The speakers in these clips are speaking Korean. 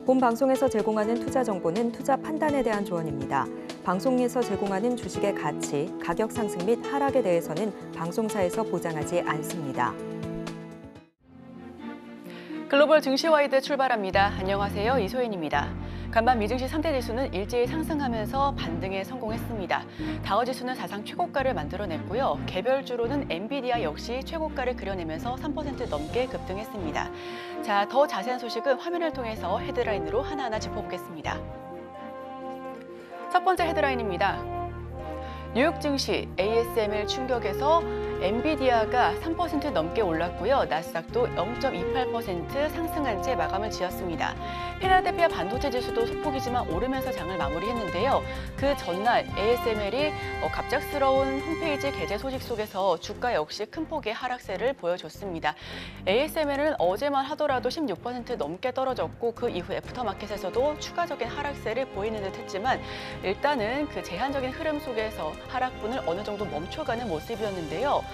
본 방송에서 제공하는 투자 정보는 투자 판단에 대한 조언입니다. 방송에서 제공하는 주식의 가치, 가격 상승 및 하락에 대해서는 방송사에서 보장하지 않습니다. 글로벌 증시와이드 출발합니다. 안녕하세요. 이소연입니다. 간밤 미증시 3대 지수는 일제히 상승하면서 반등에 성공했습니다. 다우지수는 사상 최고가를 만들어냈고요. 개별주로는 엔비디아 역시 최고가를 그려내면서 3% 넘게 급등했습니다. 자, 더 자세한 소식은 화면을 통해서 헤드라인으로 하나하나 짚어보겠습니다. 첫 번째 헤드라인입니다. 뉴욕 증시 ASML 충격에서 엔비디아가 3% 넘게 올랐고요. 나스닥도 0.28% 상승한 채 마감을 지었습니다. 필라델피아 반도체 지수도 소폭이지만 오르면서 장을 마무리했는데요. 그 전날 ASML이 갑작스러운 홈페이지 게재 소식 속에서 주가 역시 큰 폭의 하락세를 보여줬습니다. ASML은 어제만 하더라도 16% 넘게 떨어졌고 그 이후 애프터마켓에서도 추가적인 하락세를 보이는 듯 했지만 일단은 그 제한적인 흐름 속에서 하락분을 어느 정도 멈춰가는 모습이었는데요.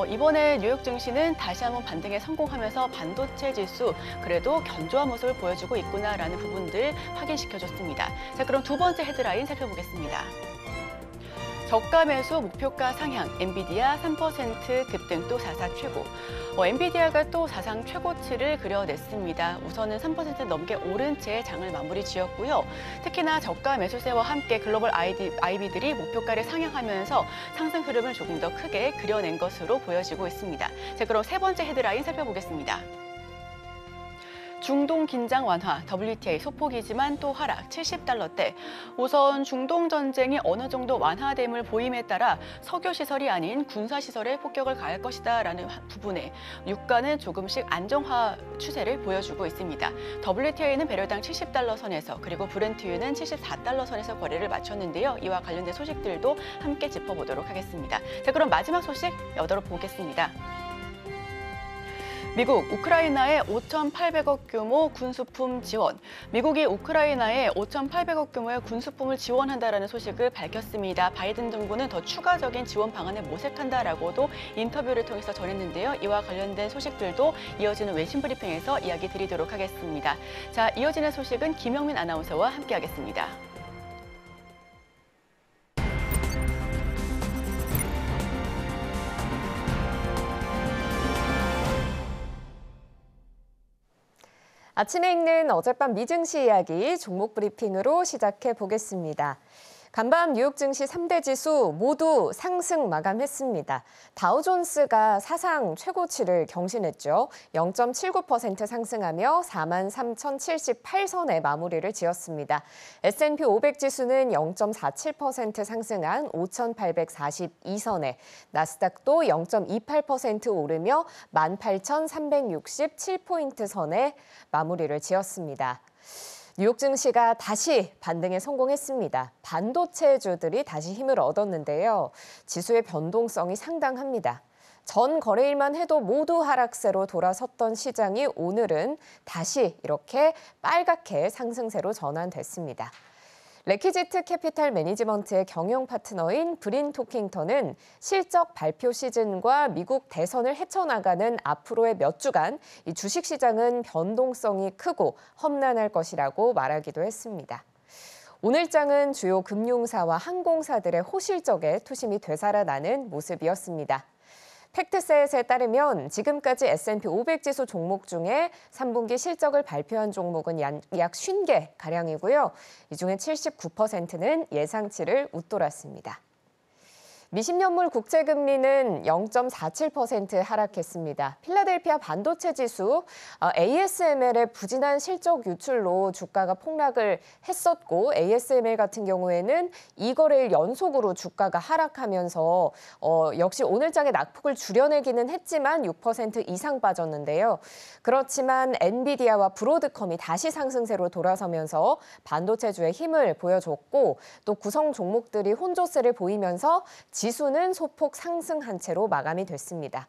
이번에 뉴욕 증시는 다시 한번 반등에 성공하면서 반도체 지수 그래도 견조한 모습을 보여주고 있구나라는 부분들 확인시켜줬습니다. 자, 그럼 두 번째 헤드라인 살펴보겠습니다. 저가 매수 목표가 상향, 엔비디아 3% 급등 또 사상 최고. 엔비디아가 또 사상 최고치를 그려냈습니다. 우선은 3% 넘게 오른 채 장을 마무리 지었고요. 특히나 저가 매수세와 함께 글로벌 IB들이 목표가를 상향하면서 상승 흐름을 조금 더 크게 그려낸 것으로 보여지고 있습니다. 자, 그럼 세 번째 헤드라인 살펴보겠습니다. 중동 긴장 완화, WTI 소폭이지만 또 하락, 70달러대. 우선 중동 전쟁이 어느 정도 완화됨을 보임에 따라 석유시설이 아닌 군사시설에 폭격을 가할 것이다라는 부분에 유가는 조금씩 안정화 추세를 보여주고 있습니다. WTI는 배럴당 70달러 선에서 그리고 브렌트유는 74달러 선에서 거래를 마쳤는데요. 이와 관련된 소식들도 함께 짚어보도록 하겠습니다. 자, 그럼 마지막 소식 보겠습니다. 미국, 우크라이나에 5,800억 규모 군수품 지원. 미국이 우크라이나에 5,800억 규모의 군수품을 지원한다라는 소식을 밝혔습니다. 바이든 정부는 더 추가적인 지원 방안을 모색한다라고도 인터뷰를 통해서 전했는데요. 이와 관련된 소식들도 이어지는 외신 브리핑에서 이야기 드리도록 하겠습니다. 자, 이어지는 소식은 김영민 아나운서와 함께하겠습니다. 아침에 읽는 어젯밤 미증시 이야기 종목 브리핑으로 시작해 보겠습니다. 간밤 뉴욕 증시 3대 지수 모두 상승 마감했습니다. 다우존스가 사상 최고치를 경신했죠. 0.79% 상승하며 43,078선에 마무리를 지었습니다. S&P 500 지수는 0.47% 상승한 5,842선에, 나스닥도 0.28% 오르며 18,367포인트 선에 마무리를 지었습니다. 뉴욕 증시가 다시 반등에 성공했습니다. 반도체주들이 다시 힘을 얻었는데요. 지수의 변동성이 상당합니다. 전 거래일만 해도 모두 하락세로 돌아섰던 시장이 오늘은 다시 이렇게 빨갛게 상승세로 전환됐습니다. 레키지트 캐피탈 매니지먼트의 경영 파트너인 브린 토킹턴은 실적 발표 시즌과 미국 대선을 헤쳐나가는 앞으로의 몇 주간 이 주식시장은 변동성이 크고 험난할 것이라고 말하기도 했습니다. 오늘장은 주요 금융사와 항공사들의 호실적에 투심이 되살아나는 모습이었습니다. 팩트셋에 따르면 지금까지 S&P 500 지수 종목 중에 3분기 실적을 발표한 종목은 약 50개가량이고요. 이 중에 79%는 예상치를 웃돌았습니다. 미십년물 국채금리는 0.47% 하락했습니다. 필라델피아 반도체 지수 ASML의 부진한 실적 유출로 주가가 폭락을 했었고 ASML 같은 경우에는 2거래일 연속으로 주가가 하락하면서 역시 오늘장의 낙폭을 줄여내기는 했지만 6% 이상 빠졌는데요. 그렇지만 엔비디아와 브로드컴이 다시 상승세로 돌아서면서 반도체주의 힘을 보여줬고 또 구성 종목들이 혼조세를 보이면서 지수는 소폭 상승한 채로 마감이 됐습니다.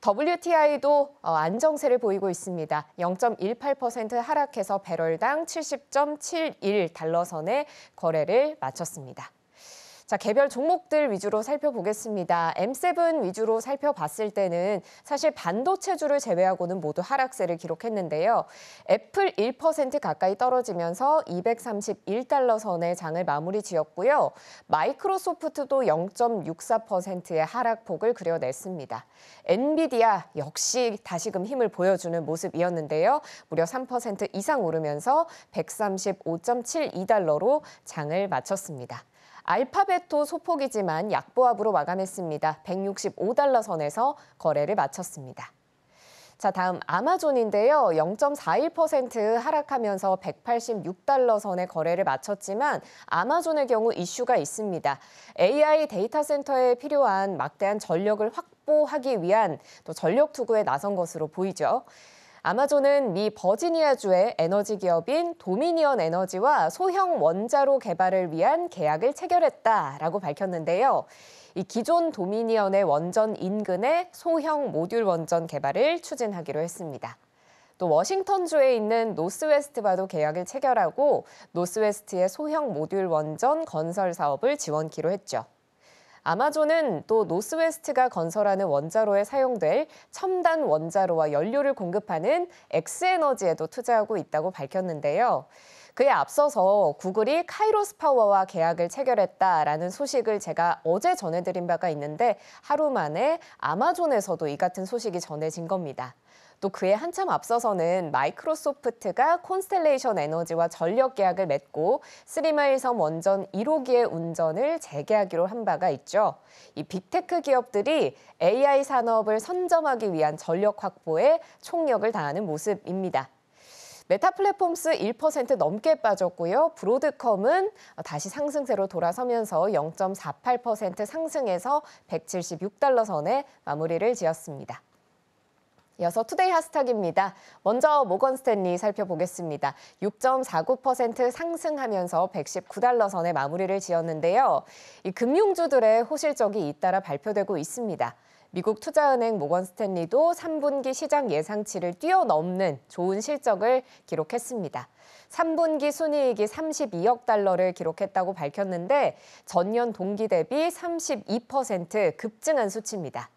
WTI도 안정세를 보이고 있습니다. 0.18% 하락해서 배럴당 70.71달러 선에 거래를 마쳤습니다. 자, 개별 종목들 위주로 살펴보겠습니다. M7 위주로 살펴봤을 때는 사실 반도체주를 제외하고는 모두 하락세를 기록했는데요. 애플 1% 가까이 떨어지면서 231달러 선의 장을 마무리 지었고요. 마이크로소프트도 0.64%의 하락폭을 그려냈습니다. 엔비디아 역시 다시금 힘을 보여주는 모습이었는데요. 무려 3% 이상 오르면서 135.72달러로 장을 마쳤습니다. 알파벳도 소폭이지만 약보합으로 마감했습니다. 165달러 선에서 거래를 마쳤습니다. 자, 다음 아마존인데요. 0.41% 하락하면서 186달러 선의 거래를 마쳤지만 아마존의 경우 이슈가 있습니다. AI 데이터 센터에 필요한 막대한 전력을 확보하기 위한 또 전력 투구에 나선 것으로 보이죠. 아마존은 미 버지니아주의 에너지 기업인 도미니언 에너지와 소형 원자로 개발을 위한 계약을 체결했다라고 밝혔는데요. 이 기존 도미니언의 원전 인근에 소형 모듈 원전 개발을 추진하기로 했습니다. 또 워싱턴주에 있는 노스웨스트와도 계약을 체결하고 노스웨스트의 소형 모듈 원전 건설 사업을 지원키로 했죠. 아마존은 또 노스웨스트가 건설하는 원자로에 사용될 첨단 원자로와 연료를 공급하는 엑스에너지에도 투자하고 있다고 밝혔는데요. 그에 앞서서 구글이 카이로스 파워와 계약을 체결했다라는 소식을 제가 어제 전해드린 바가 있는데 하루 만에 아마존에서도 이 같은 소식이 전해진 겁니다. 또 그에 한참 앞서서는 마이크로소프트가 콘스텔레이션 에너지와 전력 계약을 맺고 3마일 섬 원전 1호기의 운전을 재개하기로 한 바가 있죠. 이 빅테크 기업들이 AI 산업을 선점하기 위한 전력 확보에 총력을 다하는 모습입니다. 메타 플랫폼스 1% 넘게 빠졌고요. 브로드컴은 다시 상승세로 돌아서면서 0.48% 상승해서 176달러 선에 마무리를 지었습니다. 이어서 투데이 핫스탁입니다. 먼저 모건 스탠리 살펴보겠습니다. 6.49% 상승하면서 119달러 선에 마무리를 지었는데요. 이 금융주들의 호실적이 잇따라 발표되고 있습니다. 미국 투자은행 모건 스탠리도 3분기 시장 예상치를 뛰어넘는 좋은 실적을 기록했습니다. 3분기 순이익이 32억 달러를 기록했다고 밝혔는데 전년 동기 대비 32% 급증한 수치입니다.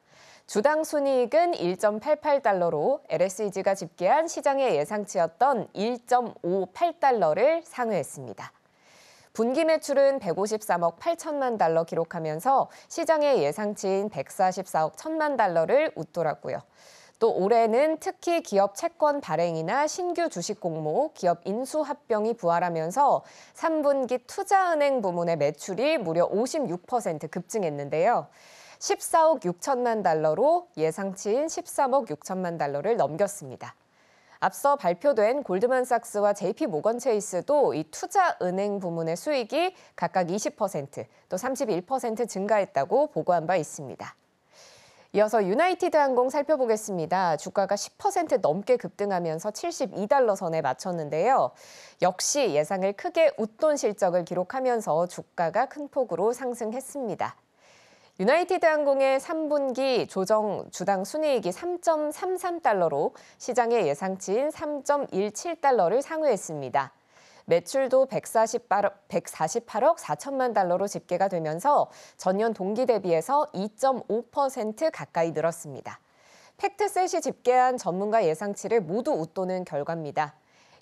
주당 순이익은 1.88달러로 LSEG가 집계한 시장의 예상치였던 1.58달러를 상회했습니다. 분기 매출은 153억 8천만 달러 기록하면서 시장의 예상치인 144억 1천만 달러를 웃돌았고요. 또 올해는 특히 기업 채권 발행이나 신규 주식 공모, 기업 인수 합병이 부활하면서 3분기 투자은행 부문의 매출이 무려 56% 급증했는데요. 14억 6천만 달러로 예상치인 13억 6천만 달러를 넘겼습니다. 앞서 발표된 골드만삭스와 JP모건 체이스도 이 투자은행 부문의 수익이 각각 20%, 또 31% 증가했다고 보고한 바 있습니다. 이어서 유나이티드 항공 살펴보겠습니다. 주가가 10% 넘게 급등하면서 72달러 선에 맞췄는데요. 역시 예상을 크게 웃돈 실적을 기록하면서 주가가 큰 폭으로 상승했습니다. 유나이티드 항공의 3분기 조정 주당 순이익이 3.33달러로 시장의 예상치인 3.17달러를 상회했습니다. 매출도 148억 4천만 달러로 집계가 되면서 전년 동기 대비해서 2.5% 가까이 늘었습니다. 팩트셋이 집계한 전문가 예상치를 모두 웃도는 결과입니다.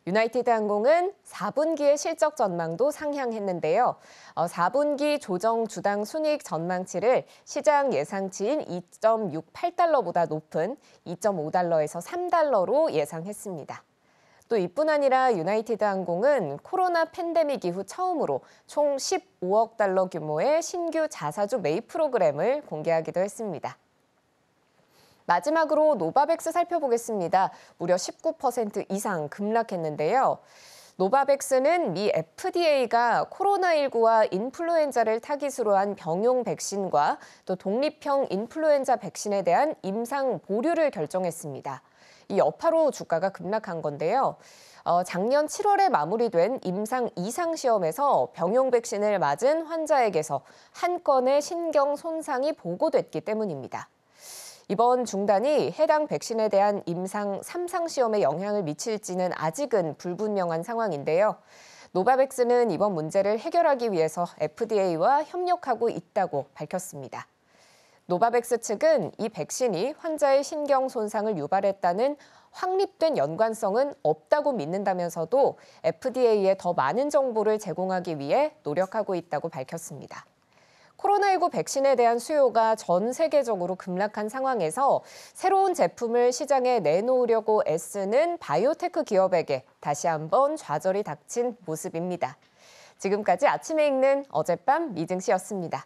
유나이티드 항공은 4분기의 실적 전망도 상향했는데요. 4분기 조정 주당 순이익 전망치를 시장 예상치인 2.68달러보다 높은 2.5달러에서 3달러로 예상했습니다. 또 이뿐 아니라 유나이티드 항공은 코로나 팬데믹 이후 처음으로 총 15억 달러 규모의 신규 자사주 매입 프로그램을 공개하기도 했습니다. 마지막으로 노바백스 살펴보겠습니다. 무려 19% 이상 급락했는데요. 노바백스는 미 FDA가 코로나19와 인플루엔자를 타깃으로 한 병용 백신과 또 독립형 인플루엔자 백신에 대한 임상 보류를 결정했습니다. 이 여파로 주가가 급락한 건데요. 작년 7월에 마무리된 임상 2상 시험에서 병용 백신을 맞은 환자에게서 한 건의 신경 손상이 보고됐기 때문입니다. 이번 중단이 해당 백신에 대한 임상 3상 시험에 영향을 미칠지는 아직은 불분명한 상황인데요. 노바백스는 이번 문제를 해결하기 위해서 FDA와 협력하고 있다고 밝혔습니다. 노바백스 측은 이 백신이 환자의 신경 손상을 유발했다는 확립된 연관성은 없다고 믿는다면서도 FDA에 더 많은 정보를 제공하기 위해 노력하고 있다고 밝혔습니다. 코로나19 백신에 대한 수요가 전 세계적으로 급락한 상황에서 새로운 제품을 시장에 내놓으려고 애쓰는 바이오테크 기업에게 다시 한번 좌절이 닥친 모습입니다. 지금까지 아침에 읽는 어젯밤 미증시였습니다.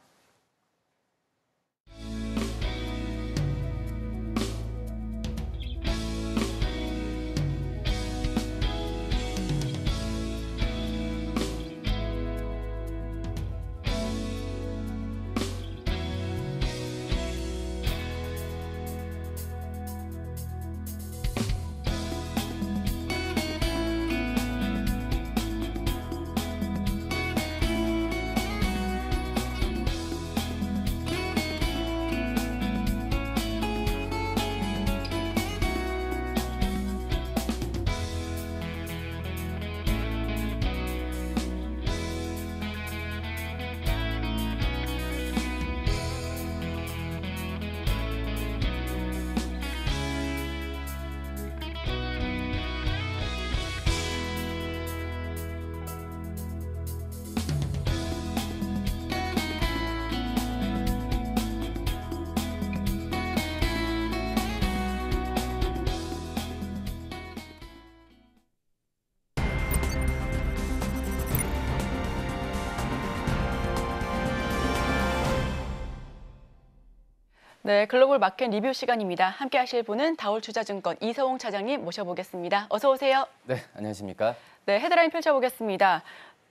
네, 글로벌 마켓 리뷰 시간입니다. 함께 하실 분은 다올투자증권 이서홍 차장님 모셔보겠습니다. 어서 오세요. 네, 안녕하십니까? 네, 헤드라인 펼쳐보겠습니다.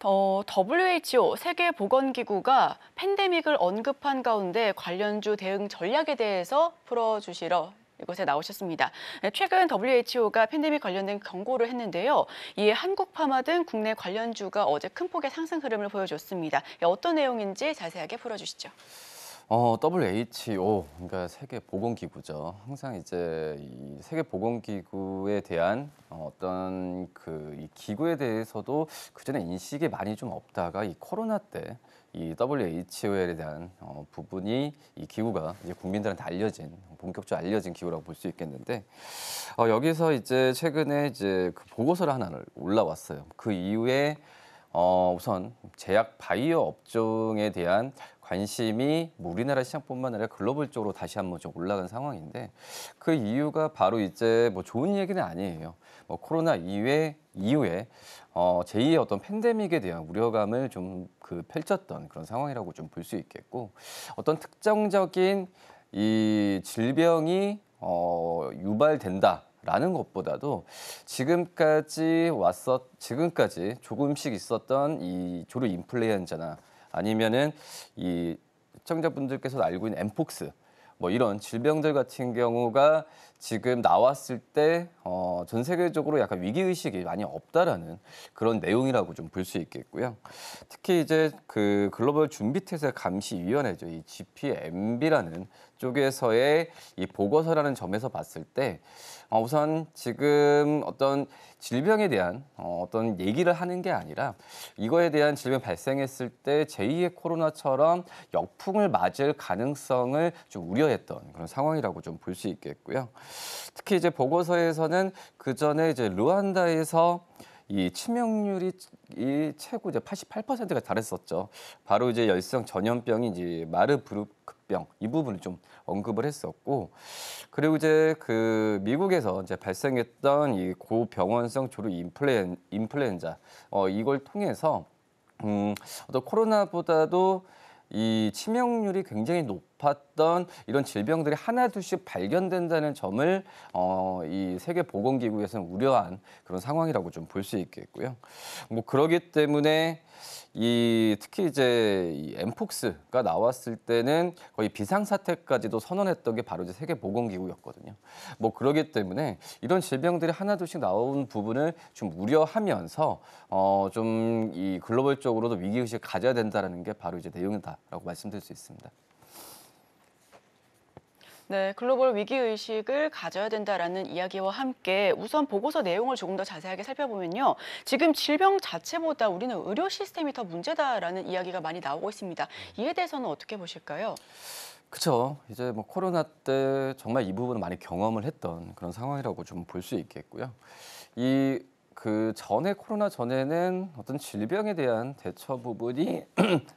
WHO 세계보건기구가 팬데믹을 언급한 가운데 관련주 대응 전략에 대해서 풀어주시러 이곳에 나오셨습니다. 최근 WHO가 팬데믹 관련된 경고를 했는데요. 이에 한국파마 등 국내 관련주가 어제 큰 폭의 상승 흐름을 보여줬습니다. 어떤 내용인지 자세하게 풀어주시죠. WHO, 그러니까 세계보건기구죠. 항상 이제 이 세계보건기구에 대한 어떤 이 기구에 대해서도 그전에 인식이 많이 좀 없다가 이 코로나 때 이 WHO에 대한 부분이 이 기구가 이제 국민들한테 본격적으로 알려진 기구라고 볼 수 있겠는데 여기서 이제 최근에 이제 그 보고서를 하나를 올라왔어요. 그 이후에 우선 제약 바이오 업종에 대한 관심이 우리나라 시장뿐만 아니라 글로벌적으로 다시 한번 좀 올라간 상황인데 그 이유가 바로 이제 좋은 얘기는 아니에요. 코로나 이후에 제2의 어떤 팬데믹에 대한 우려감을 좀 펼쳤던 그런 상황이라고 좀 볼 수 있겠고 어떤 특정적인 이 질병이 유발된다라는 것보다도 지금까지 조금씩 있었던 이 조류 인플루엔자나 아니면은 이 시청자분들께서 알고 있는 엠폭스 이런 질병들 같은 경우가 지금 나왔을 때 전 세계적으로 약간 위기의식이 많이 없다라는 그런 내용이라고 좀 볼 수 있겠고요. 특히 이제 그 글로벌 준비태세 감시위원회죠. 이 GPMB라는 쪽에서의 이 보고서라는 점에서 봤을 때 우선 지금 어떤 질병에 대한 어떤 얘기를 하는 게 아니라 이거에 대한 질병 발생했을 때 제2의 코로나처럼 역풍을 맞을 가능성을 좀 우려했던 그런 상황이라고 좀 볼 수 있겠고요. 특히 이제 보고서에서는 그 전에 이제 루안다에서 이 치명률이 최고 이제 88%가 달했었죠. 바로 이제 열성 전염병이 이제 마르부르크병 이 부분을 좀 언급을 했었고, 그리고 이제 그 미국에서 이제 발생했던 이 고병원성 조류 인플루엔자 이걸 통해서 어떤 코로나보다도 이 치명률이 굉장히 높았던 이런 질병들이 하나둘씩 발견된다는 점을 이 세계보건기구에서는 우려한 그런 상황이라고 좀 볼 수 있겠고요. 그러기 때문에 특히 이제 이 엠폭스가 나왔을 때는 거의 비상사태까지도 선언했던 게 바로 이제 세계보건기구였거든요. 그러기 때문에 이런 질병들이 하나둘씩 나온 부분을 좀 우려하면서 좀 이 글로벌적으로도 위기의식을 가져야 된다는 게 바로 이제 내용이다라고 말씀드릴 수 있습니다. 네, 글로벌 위기의식을 가져야 된다라는 이야기와 함께 우선 보고서 내용을 조금 더 자세하게 살펴보면요. 지금 질병 자체보다 우리는 의료 시스템이 더 문제다라는 이야기가 많이 나오고 있습니다. 이에 대해서는 어떻게 보실까요? 그렇죠. 이제 뭐 코로나 때 정말 이 부분을 많이 경험을 했던 그런 상황이라고 좀 볼 수 있겠고요. 이 그 전에 코로나 전에는 어떤 질병에 대한 대처 부분이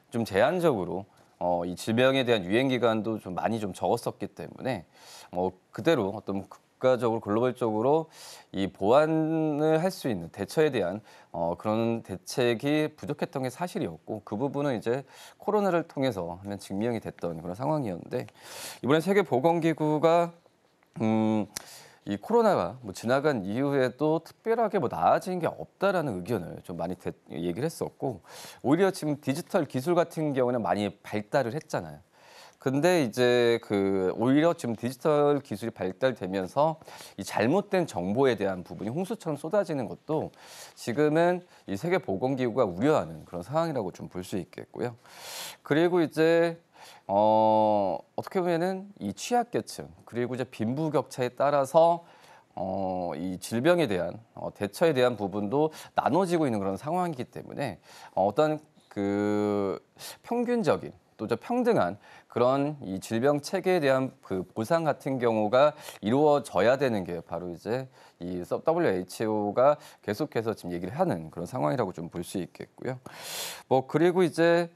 좀 제한적으로 이 질병에 대한 유행 기간도 좀 많이 좀 적었었기 때문에 그대로 어떤 국가적으로 글로벌적으로 이 보완을 할 수 있는 대처에 대한 그런 대책이 부족했던 게 사실이었고 그 부분은 이제 코로나를 통해서 하면 증명이 됐던 그런 상황이었는데 이번에 세계보건기구가 이 코로나가 뭐 지나간 이후에도 특별하게 뭐 나아진 게 없다라는 의견을 좀 많이 얘기를 했었고 오히려 지금 디지털 기술 같은 경우는 많이 발달을 했잖아요. 근데 이제 오히려 지금 디지털 기술이 발달되면서 이 잘못된 정보에 대한 부분이 홍수처럼 쏟아지는 것도 지금은 이 세계보건기구가 우려하는 그런 상황이라고 좀 볼 수 있겠고요. 그리고 이제 어떻게 보면은 이 취약계층 그리고 이제 빈부격차에 따라서 이 질병에 대한 대처에 대한 부분도 나눠지고 있는 그런 상황이기 때문에 어떤 평균적인 또 평등한 그런 이 질병 체계에 대한 그 보상 같은 경우가 이루어져야 되는 게 바로 이제 이 WHO가 계속해서 지금 얘기를 하는 그런 상황이라고 좀 볼 수 있겠고요. 그리고 이제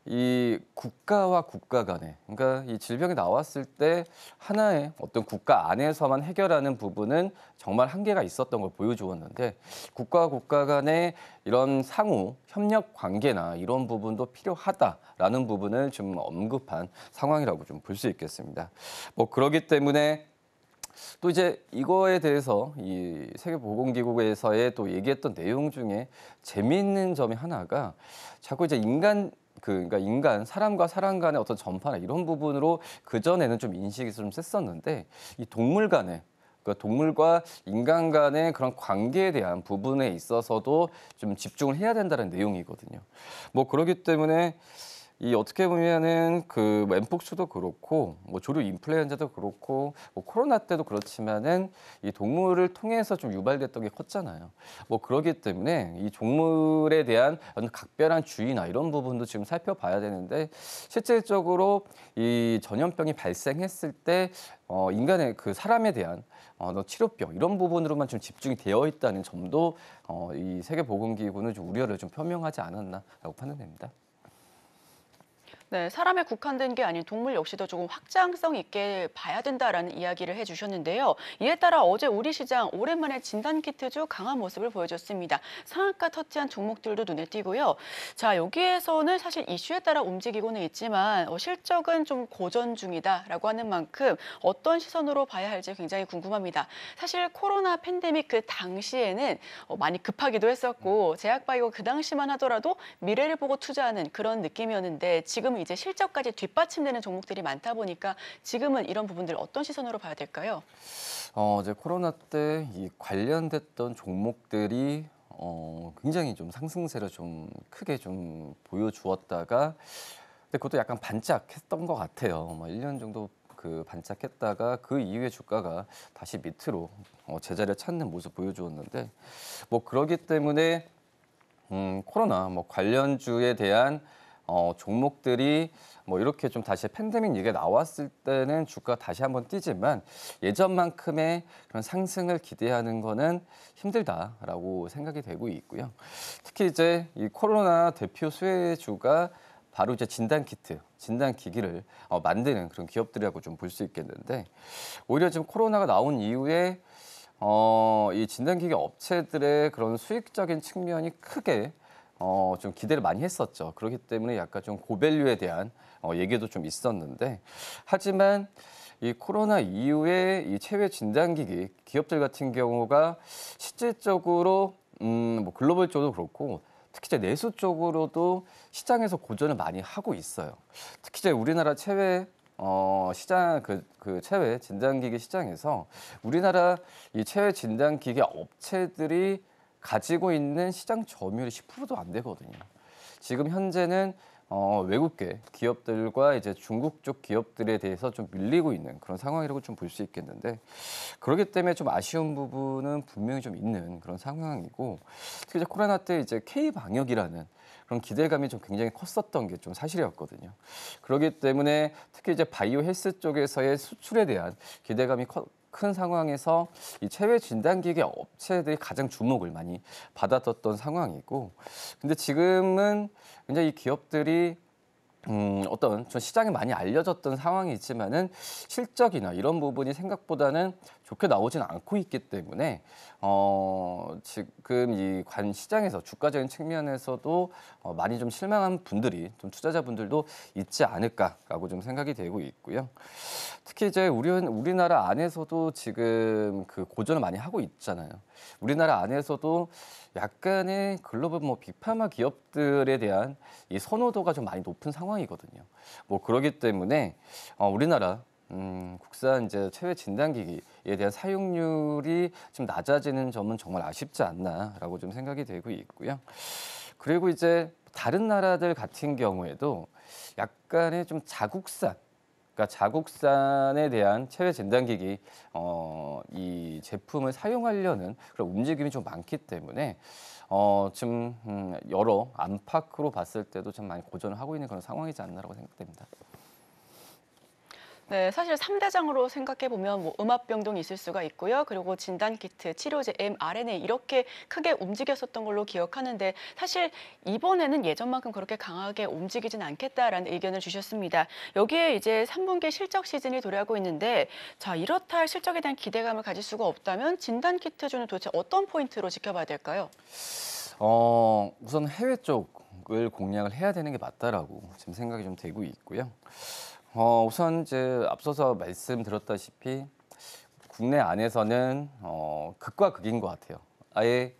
이 국가와 국가 간에 그러니까 이 질병이 나왔을 때 하나의 어떤 국가 안에서만 해결하는 부분은 정말 한계가 있었던 걸 보여주었는데 국가와 국가 간의 이런 상호 협력 관계나 이런 부분도 필요하다라는 부분을 좀 언급한 상황이라고 좀 볼 수 있겠습니다. 그렇기 때문에 또 이제 이거에 대해서 이 세계보건기구에서의 또 얘기했던 내용 중에 재미있는 점이 하나가 자꾸 이제 그러니까 사람과 사람 간의 어떤 전파나 이런 부분으로 그전에는 좀 인식이 좀 셌었는데 이 동물 간의 그러니까 동물과 인간 간의 그런 관계에 대한 부분에 있어서도 좀 집중을 해야 된다는 내용이거든요. 그렇기 때문에 이 어떻게 보면은 엠폭스도 그렇고 조류 인플루엔자도 그렇고 코로나 때도 그렇지만은 이 동물을 통해서 좀 유발됐던 게 컸잖아요. 그렇기 때문에 이 동물에 대한 어떤 각별한 주의나 이런 부분도 지금 살펴봐야 되는데 실질적으로 이 전염병이 발생했을 때 인간의 사람에 대한 치료병 이런 부분으로만 좀 집중이 되어 있다는 점도 이 세계보건기구는 좀 우려를 좀 표명하지 않았나라고 판단됩니다. 네, 사람에 국한된 게 아닌 동물 역시도 조금 확장성 있게 봐야 된다라는 이야기를 해주셨는데요. 이에 따라 어제 우리 시장 오랜만에 진단키트주 강한 모습을 보여줬습니다. 상한가 터치한 종목들도 눈에 띄고요. 자, 여기에서는 사실 이슈에 따라 움직이고는 있지만 실적은 좀 고전 중이다라고 하는 만큼 어떤 시선으로 봐야 할지 굉장히 궁금합니다. 사실 코로나 팬데믹 그 당시에는 많이 급하기도 했었고 제약바이오 그 당시만 하더라도 미래를 보고 투자하는 그런 느낌이었는데 지금 이제 실적까지 뒷받침되는 종목들이 많다 보니까 지금은 이런 부분들 어떤 시선으로 봐야 될까요? 이제 코로나 때 이 관련됐던 종목들이 굉장히 좀 상승세를 좀 크게 좀 보여주었다가 근데 그것도 약간 반짝했던 것 같아요. 1년 정도 반짝했다가 그 이후에 주가가 다시 밑으로 제자리를 찾는 모습 보여주었는데 그러기 때문에 코로나 관련주에 대한 종목들이 이렇게 좀 다시 팬데믹 얘기가 나왔을 때는 주가 다시 한번 뛰지만 예전만큼의 그런 상승을 기대하는 거는 힘들다라고 생각이 되고 있고요. 특히 이제 이 코로나 대표 수혜주가 바로 이제 진단키트, 진단기기를 만드는 그런 기업들이라고 좀 볼 수 있겠는데 오히려 지금 코로나가 나온 이후에 이 진단기기 업체들의 그런 수익적인 측면이 크게 좀 기대를 많이 했었죠. 그렇기 때문에 약간 좀 고밸류에 대한 얘기도 좀 있었는데 하지만 이 코로나 이후에 이 체외 진단기기 기업들 같은 경우가 실질적으로 글로벌 쪽도 그렇고 특히 이제 내수 쪽으로도 시장에서 고전을 많이 하고 있어요. 특히 이제 우리나라 체외 시장 체외 진단기기 시장에서 우리나라 이 체외 진단기기 업체들이 가지고 있는 시장 점유율이 10%도 안 되거든요. 지금 현재는 외국계 기업들과 이제 중국 쪽 기업들에 대해서 좀 밀리고 있는 그런 상황이라고 좀 볼 수 있겠는데, 그렇기 때문에 좀 아쉬운 부분은 분명히 좀 있는 그런 상황이고, 특히 이제 코로나 때 이제 K 방역이라는 그런 기대감이 좀 굉장히 컸었던 게 좀 사실이었거든요. 그렇기 때문에 특히 이제 바이오 헬스 쪽에서의 수출에 대한 기대감이 큰 상황에서 이 체외 진단기계 업체들이 가장 주목을 많이 받았던 상황이고, 근데 지금은 굉장히 이 기업들이 어떤 좀 시장에 많이 알려졌던 상황이지만은 실적이나 이런 부분이 생각보다는 좋게 나오진 않고 있기 때문에 지금 이 관 시장에서 주가적인 측면에서도 많이 좀 실망한 분들이 좀 투자자분들도 있지 않을까라고 좀 생각이 되고 있고요. 특히 이제 우리나라 안에서도 지금 그 고전을 많이 하고 있잖아요. 우리나라 안에서도 약간의 글로벌 빅파마 기업들에 대한 이 선호도가 좀 많이 높은 상황이거든요. 그러기 때문에 우리나라 국산 이제 체외 진단기기에 대한 사용률이 좀 낮아지는 점은 정말 아쉽지 않나라고 좀 생각이 되고 있고요. 그리고 이제 다른 나라들 같은 경우에도 약간의 좀 그러니까 자국산에 대한 체외 진단기기 이 제품을 사용하려는 그런 움직임이 좀 많기 때문에 지금 여러 안팎으로 봤을 때도 좀 많이 고전을 하고 있는 그런 상황이지 않나라고 생각됩니다. 네, 사실 3대장으로 생각해 보면 뭐 음압병동이 있을 수가 있고요. 그리고 진단키트, 치료제, mRNA 이렇게 크게 움직였었던 걸로 기억하는데, 사실 이번에는 예전만큼 그렇게 강하게 움직이진 않겠다라는 의견을 주셨습니다. 여기에 이제 3분기 실적 시즌이 도래하고 있는데, 자, 이렇다 할 실적에 대한 기대감을 가질 수가 없다면 진단키트주는 도대체 어떤 포인트로 지켜봐야 될까요? 우선 해외 쪽을 공략을 해야 되는 게 맞다라고 지금 생각이 좀 되고 있고요. 우선 이제 앞서서 말씀드렸다시피 국내 안에서는 극과 극인 것 같아요. 아예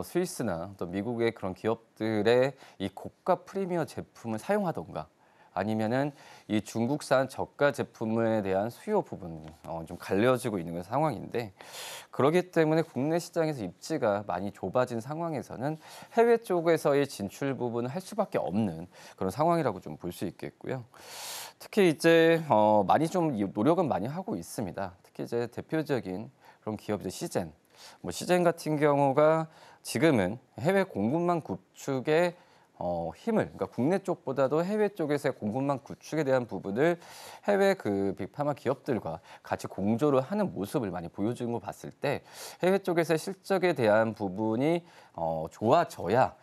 스위스나 또 미국의 그런 기업들의 이 고가 프리미어 제품을 사용하던가, 아니면은 이 중국산 저가 제품에 대한 수요 부분 좀 갈려지고 있는 상황인데, 그렇기 때문에 국내 시장에서 입지가 많이 좁아진 상황에서는 해외 쪽에서의 진출 부분을 할 수밖에 없는 그런 상황이라고 좀 볼 수 있겠고요. 특히 이제 많이 좀 노력은 많이 하고 있습니다. 특히 이제 대표적인 그런 기업이죠, 시젠. 시젠 같은 경우가 지금은 해외 공급망 구축에 그러니까 국내 쪽보다도 해외 쪽에서의 공급망 구축에 대한 부분을 해외 그 빅파마 기업들과 같이 공조를 하는 모습을 많이 보여주는 거 봤을 때, 해외 쪽에서의 실적에 대한 부분이 좋아져야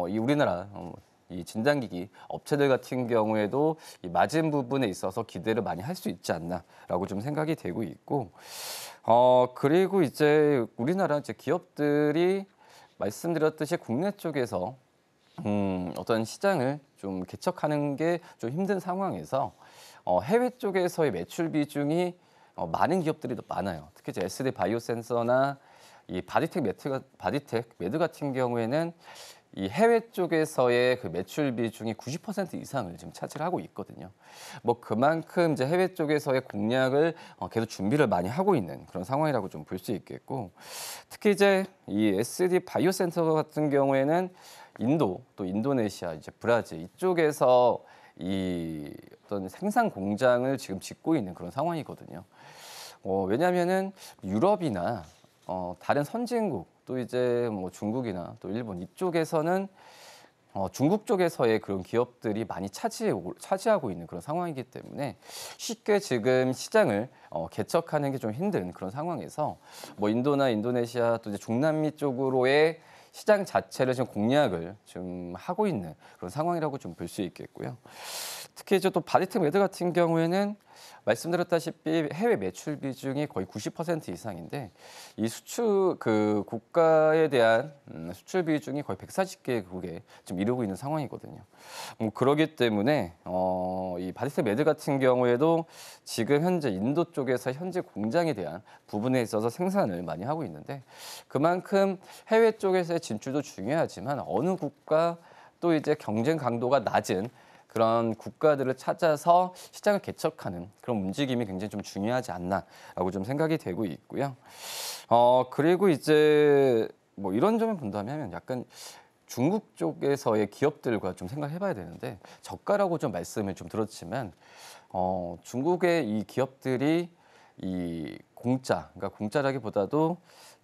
이 우리나라 이 진단기기 업체들 같은 경우에도 이 마진 부분에 있어서 기대를 많이 할 수 있지 않나라고 좀 생각이 되고 있고, 그리고 이제 우리나라 이제 기업들이 말씀드렸듯이 국내 쪽에서 어떤 시장을 좀 개척하는 게 좀 힘든 상황에서 해외 쪽에서의 매출 비중이 많은 기업들이 더 많아요. 특히 이제 SD 바이오센서나 이 바디텍 메드 같은 경우에는 이 해외 쪽에서의 그 매출 비중이 90% 이상을 지금 차지하고 있거든요. 그만큼 이제 해외 쪽에서의 공략을 계속 준비를 많이 하고 있는 그런 상황이라고 좀 볼 수 있겠고, 특히 이제 이 SD 바이오센터 같은 경우에는 인도, 또 인도네시아, 이제 브라질 이쪽에서 이 어떤 생산 공장을 지금 짓고 있는 그런 상황이거든요. 왜냐하면은 유럽이나 다른 선진국, 또 이제 중국이나 또 일본 이쪽에서는 중국 쪽에서의 그런 기업들이 많이 차지하고 있는 그런 상황이기 때문에 쉽게 지금 시장을 개척하는 게 좀 힘든 그런 상황에서 인도나 인도네시아, 또 이제 중남미 쪽으로의 시장 자체를 지금 공략을 좀 하고 있는 그런 상황이라고 좀 볼 수 있겠고요. 특히 이제 또 바디텍 메드 같은 경우에는 말씀드렸다시피 해외 매출 비중이 거의 90% 이상인데, 이 수출 그 국가에 대한 수출 비중이 거의 140개국에 좀 이르고 있는 상황이거든요. 그렇기 때문에 이 바디텍 메드 같은 경우에도 지금 현재 인도 쪽에서 현재 공장에 대한 부분에 있어서 생산을 많이 하고 있는데, 그만큼 해외 쪽에서의 진출도 중요하지만 어느 국가, 또 이제 경쟁 강도가 낮은 그런 국가들을 찾아서 시장을 개척하는 그런 움직임이 굉장히 좀 중요하지 않나라고 좀 생각이 되고 있고요. 그리고 이제 이런 점을 본다면 약간 중국 쪽에서의 기업들과 좀 생각해봐야 되는데 저가라고 좀 말씀을 좀 들었지만 중국의 이 기업들이 이 그러니까 공짜라기보다도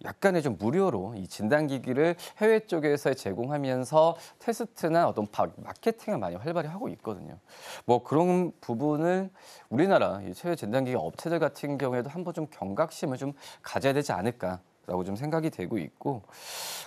약간의 좀 무료로 이 진단기기를 해외 쪽에서 제공하면서 테스트나 어떤 마케팅을 많이 활발히 하고 있거든요. 뭐 그런 부분을 우리나라 이 해외 진단기기 업체들 같은 경우에도 한번 좀 경각심을 좀 가져야 되지 않을까라고 좀 생각이 되고 있고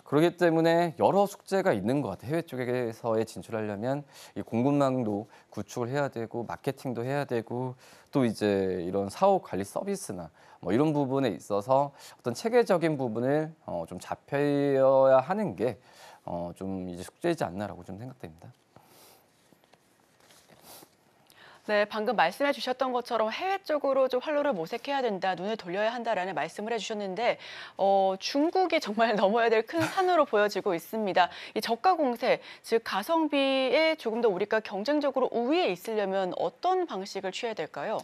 그렇기 때문에 여러 숙제가 있는 것 같아요. 해외 쪽에서의 진출하려면 이 공급망도 구축을 해야 되고 마케팅도 해야 되고 또 이제 이런 사업 관리 서비스나 뭐 이런 부분에 있어서 어떤 체계적인 부분을 좀 잡혀야 하는 게 좀 이제 숙제이지 않나라고 좀 생각됩니다. 네, 방금 말씀해 주셨던 것처럼 해외 쪽으로 좀 활로를 모색해야 된다, 눈을 돌려야 한다라는 말씀을 해주셨는데 중국이 정말 넘어야 될 큰 산으로 보여지고 있습니다. 이 저가 공세, 즉 가성비에 조금 더 우리가 경쟁적으로 우위에 있으려면 어떤 방식을 취해야 될까요?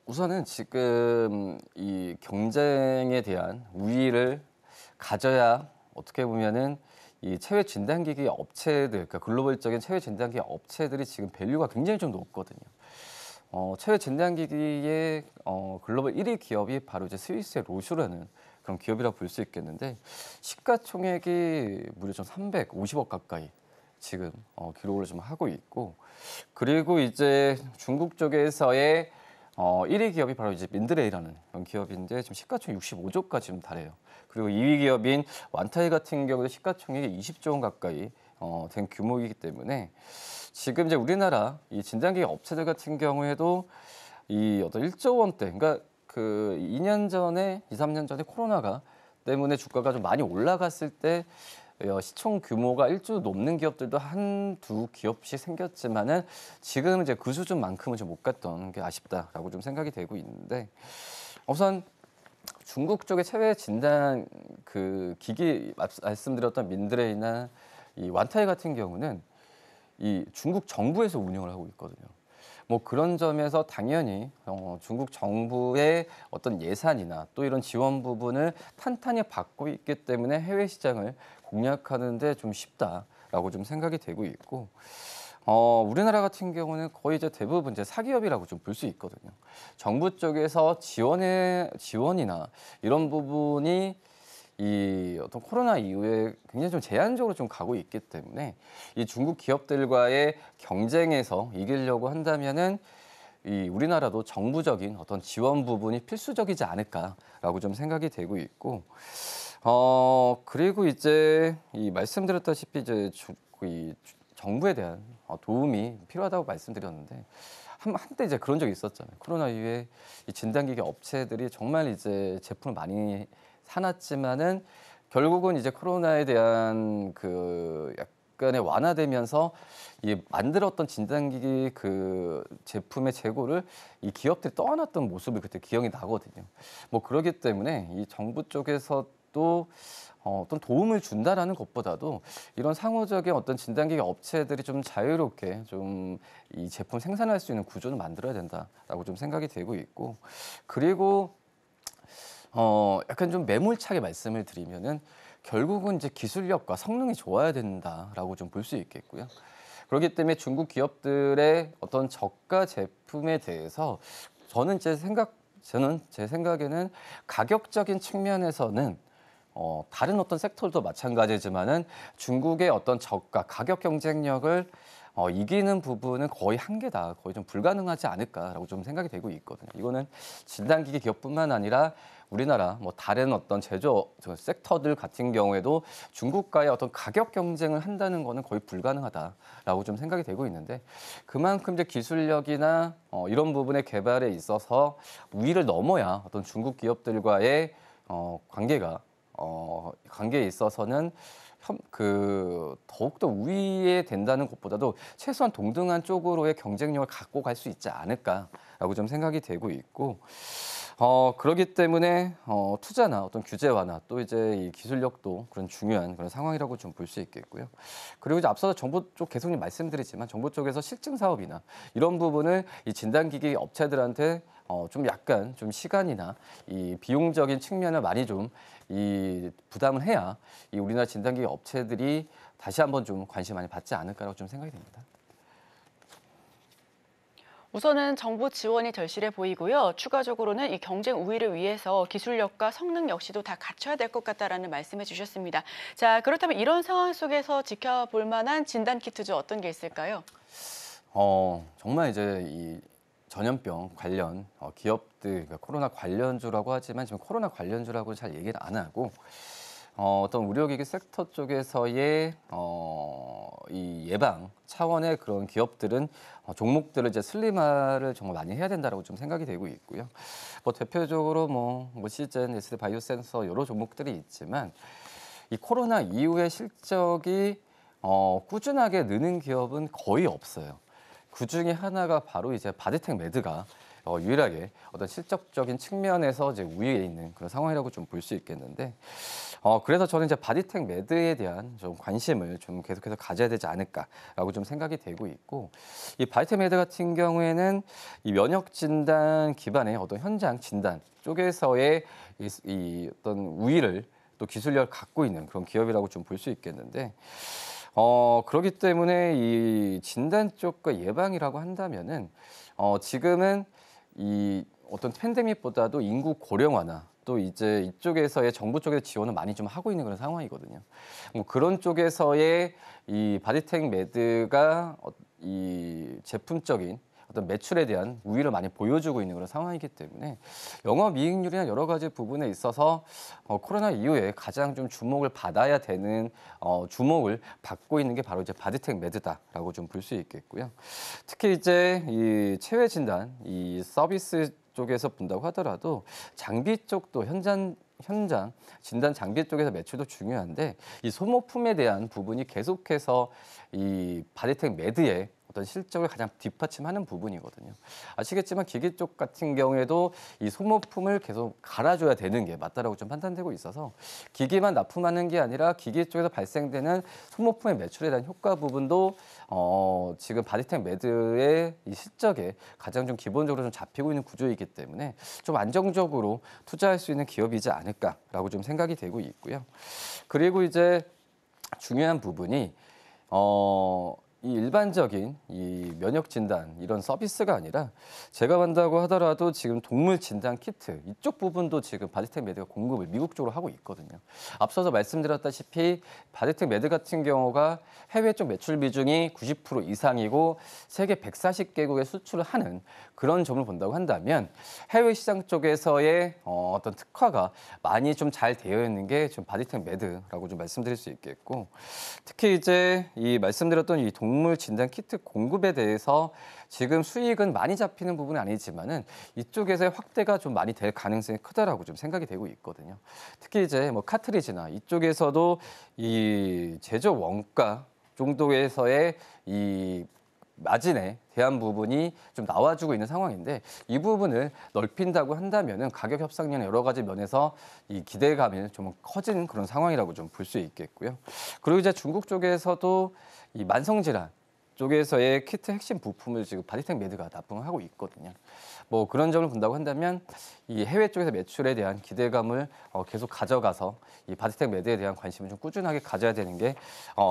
우선은 지금 이 경쟁에 대한 우위를 가져야 어떻게 보면은 이 체외 진단기기 업체들, 그러니까 글로벌적인 체외 진단기기 업체들이 지금 밸류가 굉장히 좀 높거든요. 체외 진단기기의 글로벌 1위 기업이 바로 이제 스위스의 로슈라는 그런 기업이라고 볼 수 있겠는데 시가총액이 무려 좀 350억 가까이 지금 기록을 좀 하고 있고 그리고 이제 중국 쪽에서의 1위 기업이 바로 이제 민드레이라는 그런 기업인데 지금 시가총액 65조까지 좀 달해요. 그리고 2위 기업인 완타이 같은 경우도 시가총액이 20조 원 가까이 된 규모이기 때문에 지금 이제 우리나라 이 진단기기 업체들 같은 경우에도 이 어떤 1조 원대, 그러니까 그 2년 전에, 2, 3년 전에 코로나가 때문에 주가가 좀 많이 올라갔을 때 시총 규모가 1조 넘는 기업들도 한두 기업씩 생겼지만은 지금 이제 그 수준만큼은 좀 못 갔던 게 아쉽다라고 좀 생각이 되고 있는데 우선 중국 쪽의 체외 진단 그 기기 말씀드렸던 민드레이나 이 완타이 같은 경우는 이 중국 정부에서 운영을 하고 있거든요. 뭐 그런 점에서 당연히 중국 정부의 어떤 예산이나 또 이런 지원 부분을 탄탄히 받고 있기 때문에 해외 시장을 공략하는데 좀 쉽다라고 좀 생각이 되고 있고 우리나라 같은 경우는 거의 이제 대부분 이제 사기업이라고 좀 볼 수 있거든요. 정부 쪽에서 지원이나 이런 부분이 이 어떤 코로나 이후에 굉장히 좀 제한적으로 좀 가고 있기 때문에 이 중국 기업들과의 경쟁에서 이기려고 한다면은 이 우리나라도 정부적인 어떤 지원 부분이 필수적이지 않을까라고 좀 생각이 되고 있고 그리고 이제 이 말씀드렸다시피 이제 이 정부에 대한 도움이 필요하다고 말씀드렸는데 한때 이제 그런 적이 있었잖아요. 코로나 이후에 이 진단기기 업체들이 정말 이제 제품을 많이 사놨지만은 결국은 이제 코로나에 대한 그 약간의 완화되면서 이 만들었던 진단기기 그 제품의 재고를 이 기업들이 떠안았던 모습이 그때 기억이 나거든요. 뭐 그러기 때문에 이 정부 쪽에서도 어떤 도움을 준다라는 것보다도 이런 상호적인 어떤 진단기기 업체들이 좀 자유롭게 좀 이 제품 생산할 수 있는 구조를 만들어야 된다라고 좀 생각이 되고 있고 그리고 약간 좀 매몰차게 말씀을 드리면은 결국은 이제 기술력과 성능이 좋아야 된다라고 좀 볼 수 있겠고요. 그렇기 때문에 중국 기업들의 어떤 저가 제품에 대해서 저는 제 생각에는 가격적인 측면에서는 다른 어떤 섹터도 마찬가지지만은 중국의 어떤 저가 가격 경쟁력을 이기는 부분은 거의 한계다, 거의 좀 불가능하지 않을까라고 좀 생각이 되고 있거든요. 이거는 진단기기 기업뿐만 아니라 우리나라 뭐 다른 어떤 제조 섹터들 같은 경우에도 중국과의 어떤 가격 경쟁을 한다는 거는 거의 불가능하다라고 좀 생각이 되고 있는데 그만큼 이제 기술력이나 이런 부분의 개발에 있어서 우위를 넘어야 어떤 중국 기업들과의 관계에 있어서는 더욱더 우위에 된다는 것보다도 최소한 동등한 쪽으로의 경쟁력을 갖고 갈 수 있지 않을까라고 좀 생각이 되고 있고 그렇기 때문에 투자나 어떤 규제 완화 또 이제 이 기술력도 그런 중요한 그런 상황이라고 좀 볼 수 있겠고요. 그리고 이제 앞서서 정부 쪽 계속 말씀드리지만 정부 쪽에서 실증 사업이나 이런 부분을 이 진단기기 업체들한테 좀 약간 좀 시간이나 이 비용적인 측면을 많이 좀 이 부담을 해야 이 우리나라 진단기기 업체들이 다시 한번 좀 관심 많이 받지 않을까라고 좀 생각이 됩니다. 우선은 정부 지원이 절실해 보이고요. 추가적으로는 이 경쟁 우위를 위해서 기술력과 성능 역시도 다 갖춰야 될 것 같다라는 말씀해 주셨습니다. 자, 그렇다면 이런 상황 속에서 지켜볼 만한 진단 키트죠. 어떤 게 있을까요? 정말 이제 이 전염병 관련 기업들, 그러니까 코로나 관련주라고 하지만 지금 코로나 관련주라고 잘 얘기를 안 하고 어떤 의료기기 섹터 쪽에서의 이 예방 차원의 그런 기업들은 종목들을 이제 슬림화를 정말 많이 해야 된다라고 좀 생각이 되고 있고요. 뭐 대표적으로 뭐 시젠, SD 바이오센서 여러 종목들이 있지만 이 코로나 이후에 실적이 꾸준하게 느는 기업은 거의 없어요. 그 중에 하나가 바로 이제 바디텍 매드가 유일하게 어떤 실적적인 측면에서 이제 우위에 있는 그런 상황이라고 좀 볼 수 있겠는데, 그래서 저는 이제 바디텍 매드에 대한 좀 관심을 좀 계속해서 가져야 되지 않을까라고 좀 생각이 되고 있고, 이 바디텍 매드 같은 경우에는 이 면역 진단 기반의 어떤 현장 진단 쪽에서의 이 어떤 우위를 또 기술력을 갖고 있는 그런 기업이라고 좀 볼 수 있겠는데. 그렇기 때문에 이 진단 쪽과 예방이라고 한다면은 지금은 이 어떤 팬데믹보다도 인구 고령화나 또 이제 이쪽에서의 정부 쪽에서 지원을 많이 좀 하고 있는 그런 상황이거든요. 뭐 그런 쪽에서의 이 바디텍 매드가 이 제품적인 어떤 매출에 대한 우위를 많이 보여주고 있는 그런 상황이기 때문에 영업이익률이나 여러 가지 부분에 있어서 코로나 이후에 가장 좀 주목을 받아야 되는 주목을 받고 있는 게 바로 이제 바디텍 매드다라고 좀 볼 수 있겠고요. 특히 이제 이 체외 진단, 이 서비스 쪽에서 본다고 하더라도 장비 쪽도 현장 진단 장비 쪽에서 매출도 중요한데 이 소모품에 대한 부분이 계속해서 이 바디텍 매드의 어떤 실적을 가장 뒷받침하는 부분이거든요. 아시겠지만 기기 쪽 같은 경우에도 이 소모품을 계속 갈아줘야 되는 게 맞다라고 좀 판단되고 있어서 기기만 납품하는 게 아니라 기기 쪽에서 발생되는 소모품의 매출에 대한 효과 부분도 지금 바디텍 매드의 이 실적에 가장 좀 기본적으로 좀 잡히고 있는 구조이기 때문에 좀 안정적으로 투자할 수 있는 기업이지 않을까라고 좀 생각이 되고 있고요. 그리고 이제 중요한 부분이 이 일반적인 이 면역 진단 이런 서비스가 아니라 제가 본다고 하더라도 지금 동물 진단 키트 이쪽 부분도 지금 바디텍 매드가 공급을 미국 쪽으로 하고 있거든요. 앞서서 말씀드렸다시피 바디텍 매드 같은 경우가 해외 쪽 매출 비중이 90% 이상이고 세계 140개국에 수출을 하는 그런 점을 본다고 한다면 해외 시장 쪽에서의 어떤 특화가 많이 좀 잘 되어 있는 게 지금 바디텍 매드라고 좀 말씀드릴 수 있겠고, 특히 이제 이 말씀드렸던 이 동물 진단 키트 공급에 대해서 지금 수익은 많이 잡히는 부분은 아니지만은 이쪽에서의 확대가 좀 많이 될 가능성이 크다라고 좀 생각이 되고 있거든요. 특히 이제 뭐 카트리지나 이쪽에서도 이 제조 원가 정도에서의 이 마진에 대한 부분이 좀 나와주고 있는 상황인데 이 부분을 넓힌다고 한다면은 가격 협상률 여러 가지 면에서 이 기대감이 좀 커진 그런 상황이라고 좀 볼 수 있겠고요. 그리고 이제 중국 쪽에서도 이 만성질환 쪽에서의 키트 핵심 부품을 지금 바디텍 매드가 납품을 하고 있거든요. 뭐 그런 점을 본다고 한다면 이 해외 쪽에서 매출에 대한 기대감을 계속 가져가서 이 바디텍 매드에 대한 관심을 좀 꾸준하게 가져야 되는 게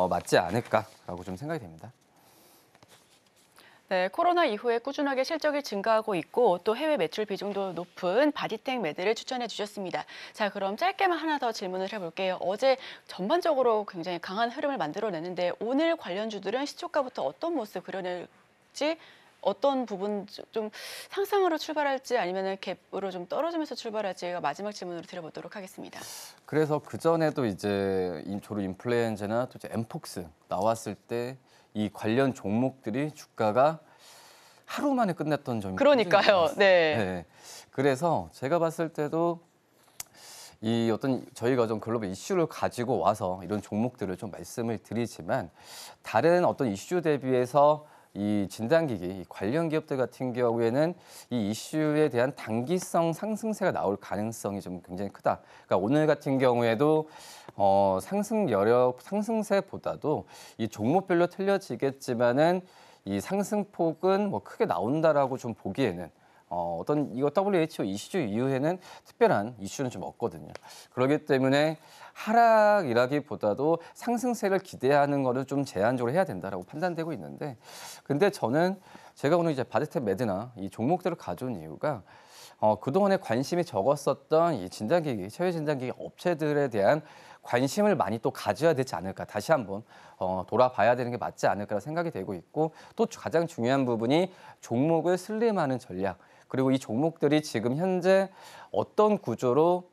맞지 않을까라고 좀 생각이 됩니다. 네, 코로나 이후에 꾸준하게 실적이 증가하고 있고 또 해외 매출 비중도 높은 바디텍 매드를 추천해 주셨습니다. 자, 그럼 짧게만 하나 더 질문을 해볼게요. 어제 전반적으로 굉장히 강한 흐름을 만들어내는데 오늘 관련주들은 시초가부터 어떤 모습 그려낼지, 어떤 부분 좀 상승으로 출발할지 아니면 갭으로 좀 떨어지면서 출발할지가 마지막 질문으로 드려보도록 하겠습니다. 그래서 그 전에도 이제 조류 인플루엔자나 또 이제 엠폭스 나왔을 때 이 관련 종목들이 주가가 하루 만에 끝났던 점이 그러니까요. 네. 네. 그래서 제가 봤을 때도 이 어떤 저희가 좀 글로벌 이슈를 가지고 와서 이런 종목들을 좀 말씀을 드리지만 다른 어떤 이슈 대비해서 이 진단기기 이 관련 기업들 같은 경우에는 이 이슈에 대한 단기성 상승세가 나올 가능성이 좀 굉장히 크다. 그러니까 오늘 같은 경우에도 상승 여력, 상승세보다도 이 종목별로 틀려지겠지만은 이 상승폭은 뭐 크게 나온다라고 좀 보기에는 어떤 이거 WHO 이슈 이후에는 특별한 이슈는 좀 없거든요. 그렇기 때문에 하락이라기보다도 상승세를 기대하는 거는 좀 제한적으로 해야 된다라고 판단되고 있는데, 근데 저는 제가 오늘 이제 바디텍 매드나 이 종목들을 가져온 이유가 그동안에 관심이 적었었던 이 진단기기, 체외 진단기기 업체들에 대한 관심을 많이 또 가져야 되지 않을까, 다시 한번 돌아봐야 되는 게 맞지 않을까 생각이 되고 있고, 또 가장 중요한 부분이 종목을 슬림하는 전략, 그리고 이 종목들이 지금 현재 어떤 구조로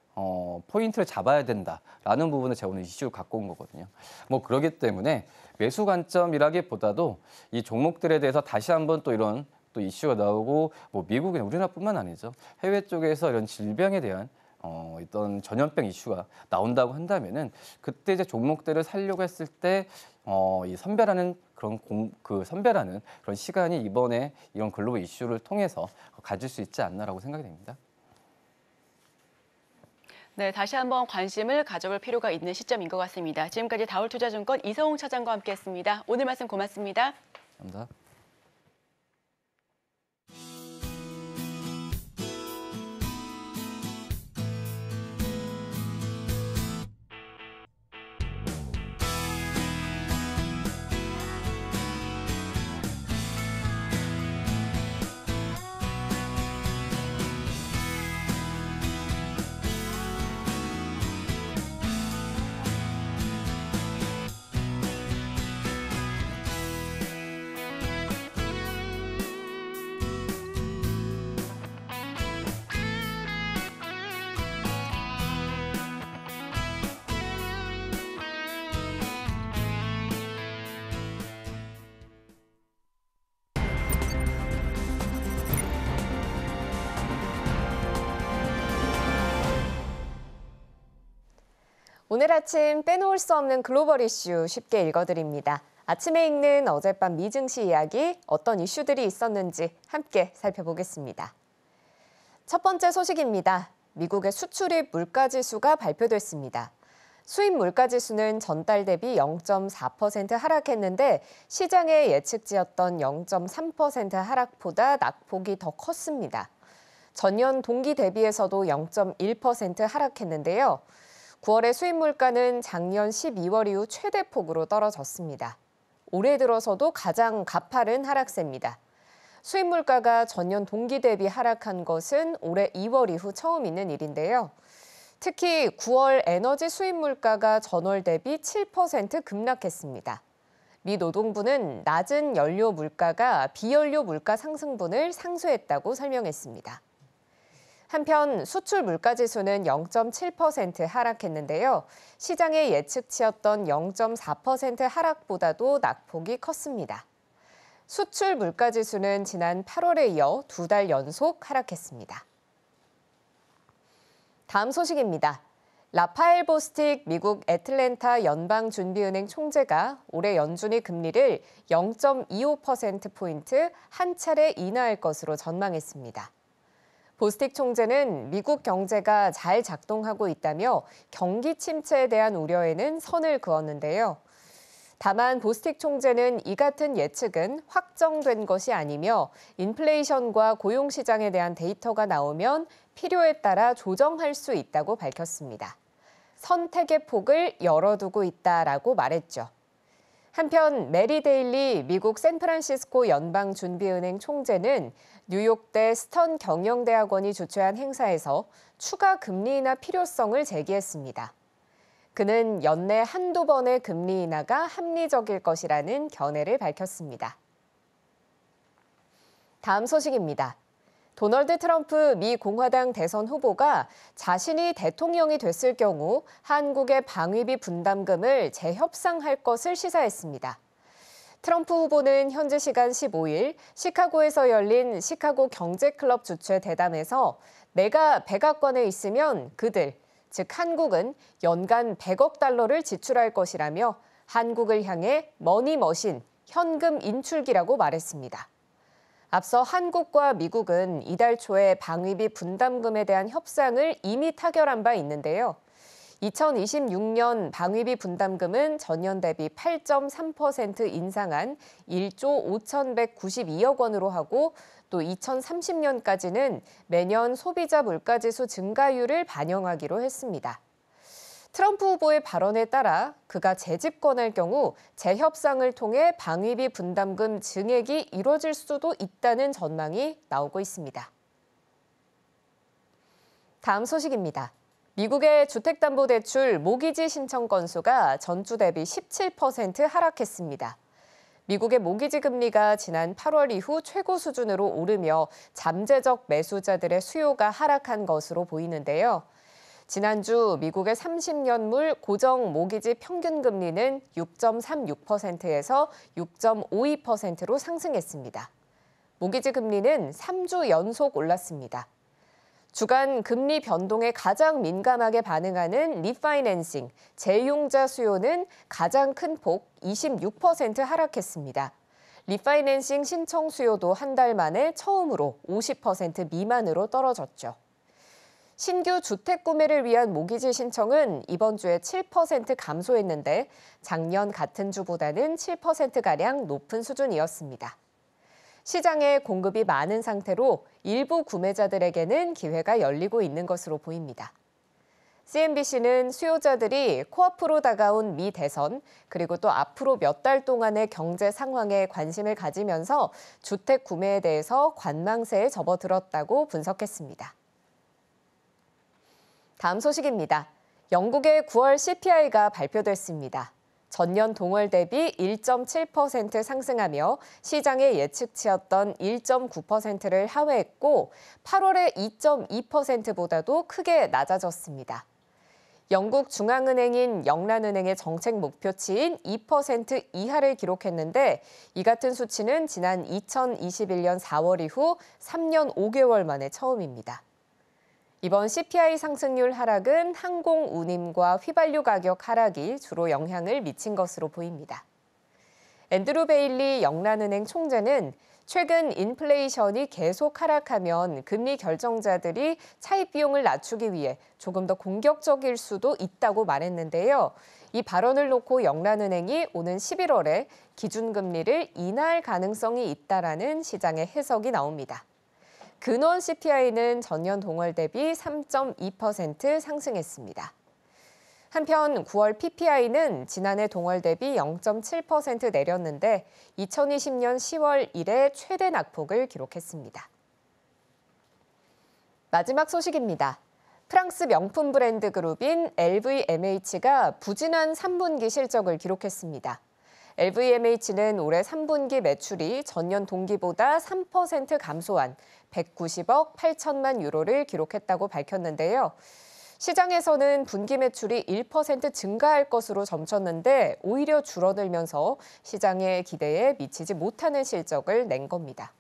포인트를 잡아야 된다라는 부분을 제가 오늘 이슈를 갖고 온 거거든요. 뭐 그렇기 때문에 매수 관점이라기보다도 이 종목들에 대해서 다시 한번 또 이런 또 이슈가 나오고, 뭐 미국이나 우리나라뿐만 아니죠, 해외 쪽에서 이런 질병에 대한 어떤 전염병 이슈가 나온다고 한다면은 그때 이제 종목들을 살려고 했을 때 이 선별하는 선별하는 그런 시간이 이번에 이런 글로벌 이슈를 통해서 가질 수 있지 않나라고 생각이 됩니다. 네, 다시 한번 관심을 가져볼 필요가 있는 시점인 것 같습니다. 지금까지 다올투자증권 이성웅 차장과 함께했습니다. 오늘 말씀 고맙습니다. 감사합니다. 오늘 아침 빼놓을 수 없는 글로벌 이슈 쉽게 읽어드립니다. 아침에 읽는 어젯밤 미증시 이야기, 어떤 이슈들이 있었는지 함께 살펴보겠습니다. 첫 번째 소식입니다. 미국의 수출입 물가지수가 발표됐습니다. 수입 물가지수는 전달 대비 0.4% 하락했는데 시장의 예측치였던 0.3% 하락보다 낙폭이 더 컸습니다. 전년 동기 대비해서도 0.1% 하락했는데요. 9월의 수입 물가는 작년 12월 이후 최대폭으로 떨어졌습니다. 올해 들어서도 가장 가파른 하락세입니다. 수입 물가가 전년 동기 대비 하락한 것은 올해 2월 이후 처음 있는 일인데요. 특히 9월 에너지 수입 물가가 전월 대비 7% 급락했습니다. 미 노동부는 낮은 연료 물가가 비연료 물가 상승분을 상쇄했다고 설명했습니다. 한편 수출 물가지수는 0.7% 하락했는데요. 시장의 예측치였던 0.4% 하락보다도 낙폭이 컸습니다. 수출 물가지수는 지난 8월에 이어 2달 연속 하락했습니다. 다음 소식입니다. 라파엘 보스틱 미국 애틀랜타 연방준비은행 총재가 올해 연준이 금리를 0.25%포인트 한 차례 인하할 것으로 전망했습니다. 보스틱 총재는 미국 경제가 잘 작동하고 있다며 경기 침체에 대한 우려에는 선을 그었는데요. 다만 보스틱 총재는 이 같은 예측은 확정된 것이 아니며 인플레이션과 고용시장에 대한 데이터가 나오면 필요에 따라 조정할 수 있다고 밝혔습니다. 선택의 폭을 열어두고 있다라고 말했죠. 한편 메리 데일리 미국 샌프란시스코 연방준비은행 총재는 뉴욕대 스턴 경영대학원이 주최한 행사에서 추가 금리 인하 필요성을 제기했습니다. 그는 연내 한두 번의 금리 인하가 합리적일 것이라는 견해를 밝혔습니다. 다음 소식입니다. 도널드 트럼프 미 공화당 대선 후보가 자신이 대통령이 됐을 경우 한국의 방위비 분담금을 재협상할 것을 시사했습니다. 트럼프 후보는 현지 시간 15일 시카고에서 열린 시카고 경제클럽 주최 대담에서 내가 백악관에 있으면 그들, 즉 한국은 연간 100억 달러를 지출할 것이라며 한국을 향해 머니머신, 현금 인출기라고 말했습니다. 앞서 한국과 미국은 이달 초에 방위비 분담금에 대한 협상을 이미 타결한 바 있는데요. 2026년 방위비 분담금은 전년 대비 8.3% 인상한 1조 5,192억 원으로 하고 또 2030년까지는 매년 소비자 물가지수 증가율을 반영하기로 했습니다. 트럼프 후보의 발언에 따라 그가 재집권할 경우 재협상을 통해 방위비 분담금 증액이 이뤄질 수도 있다는 전망이 나오고 있습니다. 다음 소식입니다. 미국의 주택담보대출 모기지 신청 건수가 전주 대비 17% 하락했습니다. 미국의 모기지 금리가 지난 8월 이후 최고 수준으로 오르며 잠재적 매수자들의 수요가 하락한 것으로 보이는데요. 지난주 미국의 30년물 고정 모기지 평균 금리는 6.36%에서 6.52%로 상승했습니다. 모기지 금리는 3주 연속 올랐습니다. 주간 금리 변동에 가장 민감하게 반응하는 리파이낸싱, 재융자 수요는 가장 큰 폭 26% 하락했습니다. 리파이낸싱 신청 수요도 한 달 만에 처음으로 50% 미만으로 떨어졌죠. 신규 주택 구매를 위한 모기지 신청은 이번 주에 7% 감소했는데 작년 같은 주보다는 7%가량 높은 수준이었습니다. 시장에 공급이 많은 상태로 일부 구매자들에게는 기회가 열리고 있는 것으로 보입니다. CNBC는 수요자들이 코앞으로 다가온 미 대선 그리고 또 앞으로 몇 달 동안의 경제 상황에 관심을 가지면서 주택 구매에 대해서 관망세에 접어들었다고 분석했습니다. 다음 소식입니다. 영국의 9월 CPI가 발표됐습니다. 전년 동월 대비 1.7% 상승하며 시장의 예측치였던 1.9%를 하회했고 8월의 2.2%보다도 크게 낮아졌습니다. 영국 중앙은행인 영란은행의 정책 목표치인 2% 이하를 기록했는데 이 같은 수치는 지난 2021년 4월 이후 3년 5개월 만에 처음입니다. 이번 CPI 상승률 하락은 항공 운임과 휘발유 가격 하락이 주로 영향을 미친 것으로 보입니다. 앤드루 베일리 영란은행 총재는 최근 인플레이션이 계속 하락하면 금리 결정자들이 차입 비용을 낮추기 위해 조금 더 공격적일 수도 있다고 말했는데요. 이 발언을 놓고 영란은행이 오는 11월에 기준금리를 인하할 가능성이 있다라는 시장의 해석이 나옵니다. 근원 CPI는 전년 동월 대비 3.2% 상승했습니다. 한편 9월 PPI는 지난해 동월 대비 0.7% 내렸는데 2020년 10월 이래 최대 낙폭을 기록했습니다. 마지막 소식입니다. 프랑스 명품 브랜드 그룹인 LVMH가 부진한 3분기 실적을 기록했습니다. LVMH는 올해 3분기 매출이 전년 동기보다 3% 감소한 190억 8천만 유로를 기록했다고 밝혔는데요. 시장에서는 분기 매출이 1% 증가할 것으로 점쳤는데 오히려 줄어들면서 시장의 기대에 미치지 못하는 실적을 낸 겁니다.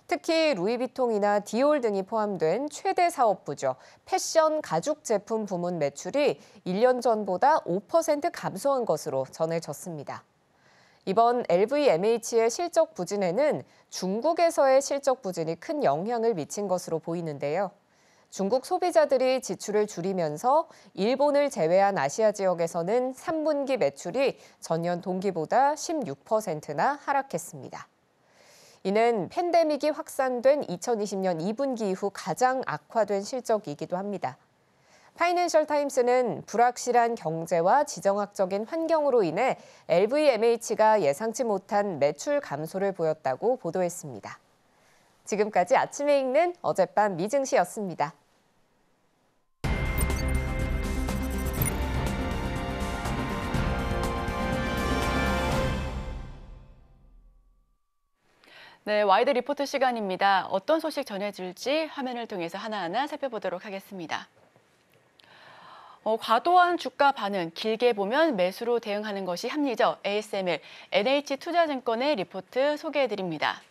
특히 루이비통이나 디올 등이 포함된 최대 사업부죠. 패션 가죽 제품 부문 매출이 1년 전보다 5% 감소한 것으로 전해졌습니다. 이번 LVMH의 실적 부진에는 중국에서의 실적 부진이 큰 영향을 미친 것으로 보이는데요. 중국 소비자들이 지출을 줄이면서 일본을 제외한 아시아 지역에서는 3분기 매출이 전년 동기보다 16%나 하락했습니다. 이는 팬데믹이 확산된 2020년 2분기 이후 가장 악화된 실적이기도 합니다. 파이낸셜 타임스는 불확실한 경제와 지정학적인 환경으로 인해 LVMH가 예상치 못한 매출 감소를 보였다고 보도했습니다. 지금까지 아침에 읽는 어젯밤 미증시였습니다. 네, 와이드 리포트 시간입니다. 어떤 소식 전해질지 화면을 통해서 하나하나 살펴보도록 하겠습니다. 과도한 주가 반응, 길게 보면 매수로 대응하는 것이 합리적. ASML, NH투자증권의 리포트 소개해드립니다.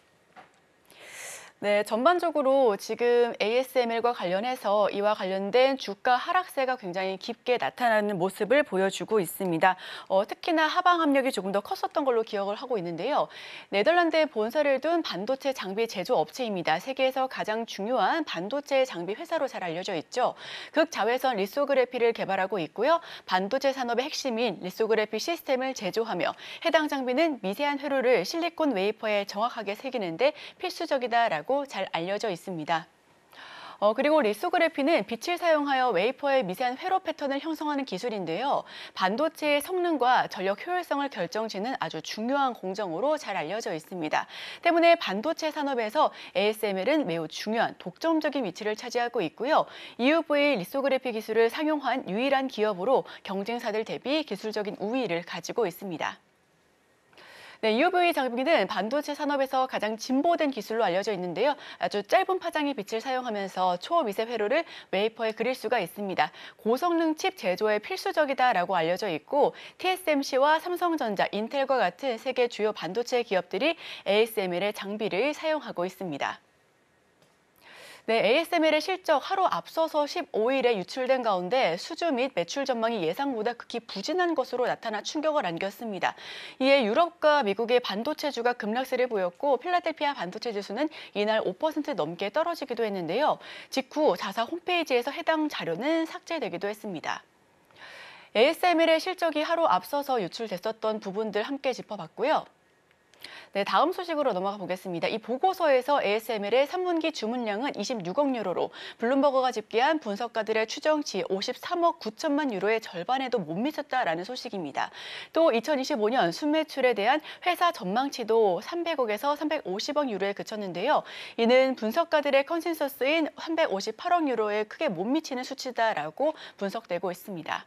네, 전반적으로 지금 ASML과 관련해서 이와 관련된 주가 하락세가 굉장히 깊게 나타나는 모습을 보여주고 있습니다. 특히나 하방 압력이 조금 더 컸었던 걸로 기억을 하고 있는데요. 네덜란드에 본사를 둔 반도체 장비 제조 업체입니다. 세계에서 가장 중요한 반도체 장비 회사로 잘 알려져 있죠. 극자외선 리소그래피를 개발하고 있고요. 반도체 산업의 핵심인 리소그래피 시스템을 제조하며 해당 장비는 미세한 회로를 실리콘 웨이퍼에 정확하게 새기는데 필수적이다라고 잘 알려져 있습니다. 그리고 리소그래피는 빛을 사용하여 웨이퍼의 미세한 회로 패턴을 형성하는 기술인데요. 반도체의 성능과 전력 효율성을 결정짓는 아주 중요한 공정으로 잘 알려져 있습니다. 때문에 반도체 산업에서 ASML은 매우 중요한 독점적인 위치를 차지하고 있고요. EUV 리소그래피 기술을 상용한 유일한 기업으로 경쟁사들 대비 기술적인 우위를 가지고 있습니다. 네, EUV 장비는 반도체 산업에서 가장 진보된 기술로 알려져 있는데요. 아주 짧은 파장의 빛을 사용하면서 초미세 회로를 웨이퍼에 그릴 수가 있습니다. 고성능 칩 제조에 필수적이다라고 알려져 있고 TSMC와 삼성전자, 인텔과 같은 세계 주요 반도체 기업들이 ASML의 장비를 사용하고 있습니다. 네, ASML의 실적 하루 앞서서 15일에 유출된 가운데 수주 및 매출 전망이 예상보다 극히 부진한 것으로 나타나 충격을 안겼습니다. 이에 유럽과 미국의 반도체주가 급락세를 보였고 필라델피아 반도체 지수는 이날 5% 넘게 떨어지기도 했는데요. 직후 자사 홈페이지에서 해당 자료는 삭제되기도 했습니다. ASML의 실적이 하루 앞서서 유출됐었던 부분들 함께 짚어봤고요. 네, 다음 소식으로 넘어가 보겠습니다. 이 보고서에서 ASML의 3분기 주문량은 26억 유로로 블룸버그가 집계한 분석가들의 추정치 53억 9천만 유로의 절반에도 못 미쳤다라는 소식입니다. 또 2025년 순매출에 대한 회사 전망치도 300억에서 350억 유로에 그쳤는데요. 이는 분석가들의 컨센서스인 358억 유로에 크게 못 미치는 수치다라고 분석되고 있습니다.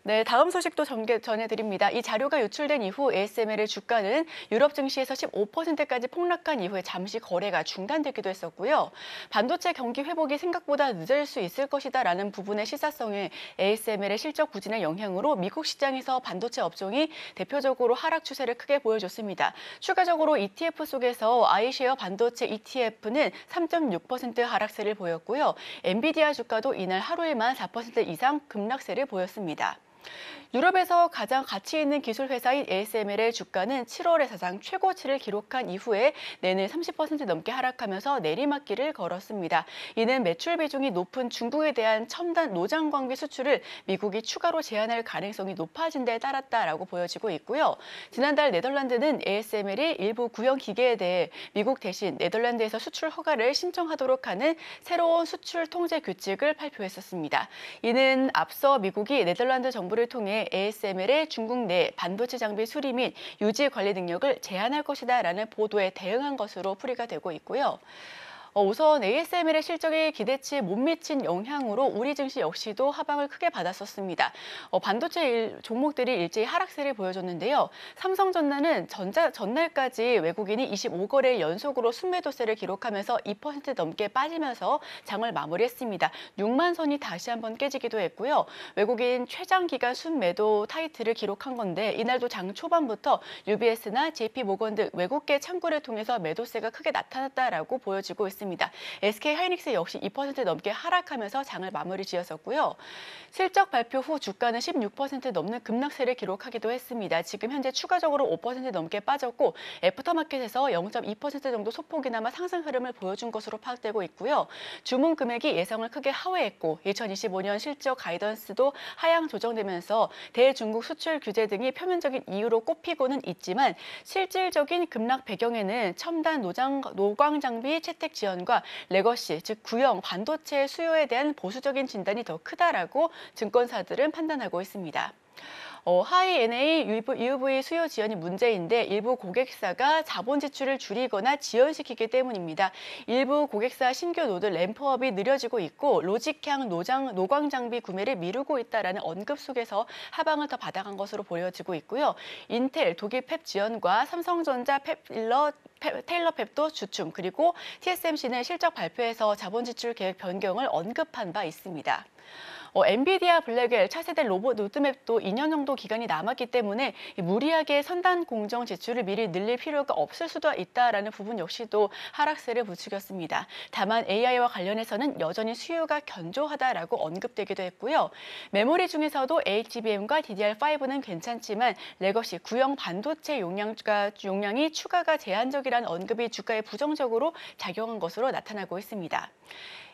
네, 다음 소식도 전해드립니다. 이 자료가 유출된 이후 ASML의 주가는 유럽 증시에서 15%까지 폭락한 이후에 잠시 거래가 중단되기도 했었고요. 반도체 경기 회복이 생각보다 늦을 수 있을 것이다라는 부분의 시사성에 ASML의 실적 부진의 영향으로 미국 시장에서 반도체 업종이 대표적으로 하락 추세를 크게 보여줬습니다. 추가적으로 ETF 속에서 아이쉐어 반도체 ETF는 3.6% 하락세를 보였고요. 엔비디아 주가도 이날 하루에만 4% 이상 급락세를 보였습니다. 유럽에서 가장 가치 있는 기술 회사인 ASML의 주가는 7월에 사상 최고치를 기록한 이후에 내내 30% 넘게 하락하면서 내리막길을 걸었습니다. 이는 매출 비중이 높은 중국에 대한 첨단 노장 광비 수출을 미국이 추가로 제한할 가능성이 높아진 데 따랐다라고 보여지고 있고요. 지난달 네덜란드는 ASML이 일부 구형 기계에 대해 미국 대신 네덜란드에서 수출 허가를 신청하도록 하는 새로운 수출 통제 규칙을 발표했었습니다. 이는 앞서 미국이 네덜란드 정부를 통해 ASML의 중국 내 반도체 장비 수리 및 유지 관리 능력을 제한할 것이다라는 보도에 대응한 것으로 풀이가 되고 있고요. 우선 ASML의 실적이 기대치에 못 미친 영향으로 우리 증시 역시도 하방을 크게 받았었습니다. 반도체 종목들이 일제히 하락세를 보여줬는데요. 삼성전자는 전날까지 외국인이 25거래일 연속으로 순매도세를 기록하면서 2% 넘게 빠지면서 장을 마무리했습니다. 6만 선이 다시 한번 깨지기도 했고요. 외국인 최장기간 순매도 타이틀을 기록한 건데 이날도 장 초반부터 UBS나 JP모건 등 외국계 창구를 통해서 매도세가 크게 나타났다라고 보여지고 있습니다. SK하이닉스 역시 2% 넘게 하락하면서 장을 마무리 지었었고요. 실적 발표 후 주가는 16% 넘는 급락세를 기록하기도 했습니다. 지금 현재 추가적으로 5% 넘게 빠졌고 애프터마켓에서 0.2% 정도 소폭이나마 상승 흐름을 보여준 것으로 파악되고 있고요. 주문 금액이 예상을 크게 하회했고 2025년 실적 가이던스도 하향 조정되면서 대중국 수출 규제 등이 표면적인 이유로 꼽히고는 있지만 실질적인 급락 배경에는 첨단 노광 장비 채택 지원과 레거시, 즉 구형 반도체 수요에 대한 보수적인 진단이 더 크다라고 증권사들은 판단하고 있습니다. 하이-NA EUV 수요 지연이 문제인데 일부 고객사가 자본 지출을 줄이거나 지연시키기 때문입니다. 일부 고객사 신규 노드 램프업이 느려지고 있고 로직향 노광 장비 구매를 미루고 있다라는 언급 속에서 하방을 더 받아간 것으로 보여지고 있고요. 인텔, 독일 팹 지연과 삼성전자 테일러 팹도 주춤, 그리고 TSMC는 실적 발표에서 자본 지출 계획 변경을 언급한 바 있습니다. 엔비디아 블랙웰 차세대 로봇 로드맵도 2년 정도 기간이 남았기 때문에 무리하게 선단 공정 지출을 미리 늘릴 필요가 없을 수도 있다라는 부분 역시도 하락세를 부추겼습니다. 다만 AI와 관련해서는 여전히 수요가 견조하다라고 언급되기도 했고요. 메모리 중에서도 HBM과 DDR5는 괜찮지만 레거시 구형 반도체 용량이 추가가 제한적이라는 언급이 주가에 부정적으로 작용한 것으로 나타나고 있습니다.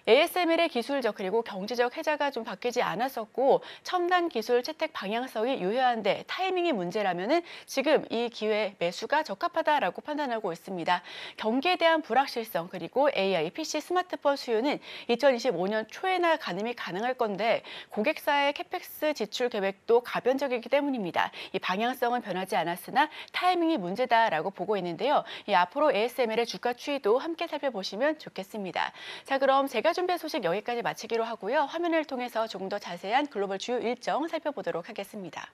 ASML의 기술적 그리고 경제적 혜자가 좀 바뀌지 않았었고 첨단 기술 채택 방향성이 유효한데 타이밍이 문제라면은 지금 이 기회에 매수가 적합하다라고 판단하고 있습니다. 경기에 대한 불확실성 그리고 AI, PC, 스마트폰 수요는 2025년 초에나 가늠이 가능할 건데 고객사의 캐펙스 지출 계획도 가변적이기 때문입니다. 이 방향성은 변하지 않았으나 타이밍이 문제다라고 보고 있는데요. 앞으로 ASML의 주가 추이도 함께 살펴보시면 좋겠습니다. 자, 그럼 제가 준비한 소식 여기까지 마치기로 하고요. 화면을 통해서 조금 더 자세한 글로벌 주요 일정 살펴보도록 하겠습니다.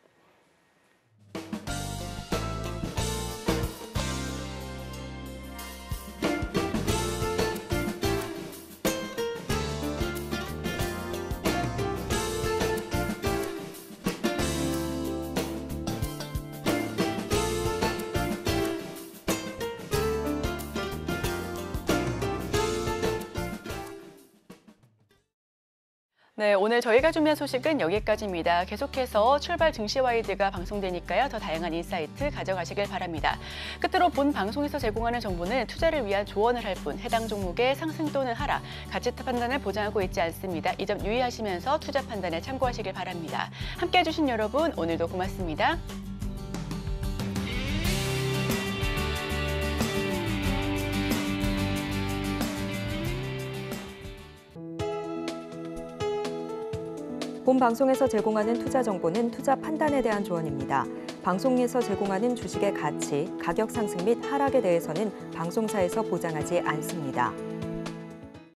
네, 오늘 저희가 준비한 소식은 여기까지입니다. 계속해서 출발 증시와이드가 방송되니까요. 더 다양한 인사이트 가져가시길 바랍니다. 끝으로 본 방송에서 제공하는 정보는 투자를 위한 조언을 할 뿐 해당 종목의 상승 또는 하락, 가치 판단을 보장하고 있지 않습니다. 이 점 유의하시면서 투자 판단에 참고하시길 바랍니다. 함께해 주신 여러분 오늘도 고맙습니다. 본 방송에서 제공하는 투자 정보는 투자 판단에 대한 조언입니다. 방송에서 제공하는 주식의 가치, 가격 상승 및 하락에 대해서는 방송사에서 보장하지 않습니다.